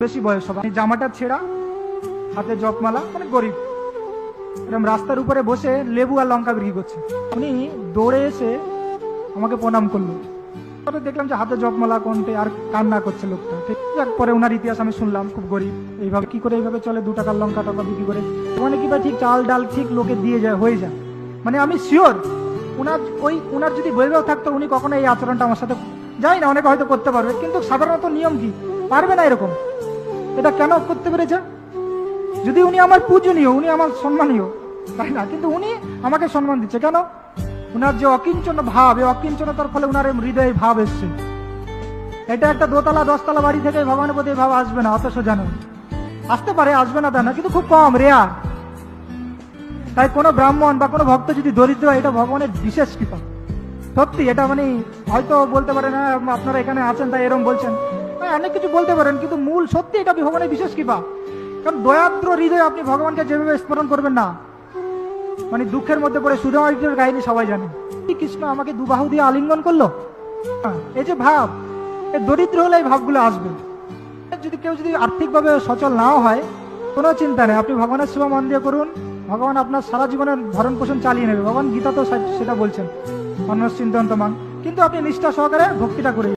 বেশি বয়স হবে, জামাটা ছেঁড়া, হাতে জপমালা, মানে গরিব, এরকম রাস্তার উপরে বসে লেবু আর লঙ্কা বিক্রি করছে। উনি দৌড়ে এসে আমাকে প্রণাম করলো। পরে দেখলাম যে হাতে জপমালা কণ্ঠে, আর কান্না করছে লোকটা। ঠিক পরে ওনার ইতিহাস আমি শুনলাম, খুব গরিব, এইভাবে কি করে এইভাবে চলে, 2 টাকার লঙ্কা টাকা বিক্রি করে, মানে কি ঠিক চাল ডাল ঠিক লোকে দিয়ে যায়, হয়ে যায়। মানে আমি শিওর উনার যদি বইবেও থাকতো, উনি কখনো এই আচরণটা আমার সাথে, যাই না, অনেকে হয়তো করতে পারবে, কিন্তু সাধারণত নিয়ম কি পারবে না এরকম। এটা কেন করতে পেরেছে? যদি উনি আমার পূজনীয়, উনি আমার সম্মানীয়, তাই না? কিন্তু উনি আমাকে সম্মান দিচ্ছে কেন? উনার যে অকিঞ্চন ভাব, এই অকিঞ্চনতার ফলে উনার হৃদয়ে ভাব এসছে। এটা একটা 2 তলা 10 তলা বাড়ি থেকে ভগবানের প্রতি ভাব আসবে না, অত সোজা নয়। আসতে পারে, আসবে না তা না, কিন্তু খুব কম, রেয়ার। তাই কোনো ব্রাহ্মণ বা কোনো ভক্ত যদি দরিদ্র হয়, এটা ভগবানের বিশেষ কৃপা। সত্যি এটা, মানে হয়তো বলতে পারেন না আপনারা এখানে আছেন তাই এরকম বলছেন, অনেক কিছু বলতে পারেন, কিন্তু মূল সত্যি এটা ভগবানের বিশেষ কৃপা। কারণ দয়াদ্র হৃদয়ে আপনি ভগবানকে যেভাবে স্মরণ করবেন না, মানে দুঃখের মধ্যে পড়ে সুদামার কাহিনী সবাই জানে, কৃষ্ণ আমাকে 2 বাহু দিয়ে আলিঙ্গন করলো। এই যে ভাব, এই দরিদ্র হলে এই ভাবগুলো আসবে। যদি কেউ যদি আর্থিকভাবে সচল নাও হয়, কোনো চিন্তা নেই, আপনি ভগবানের সেবা মন দিয়ে করুন, ভগবান আপনার সারা জীবনের ভরণ পোষণ চালিয়ে নেবে। ভগবান গীতা তো সেটা বলছেন, অন্য চিন্তন মান, কিন্তু আপনি নিষ্ঠা সহকারে ভক্তিটা করে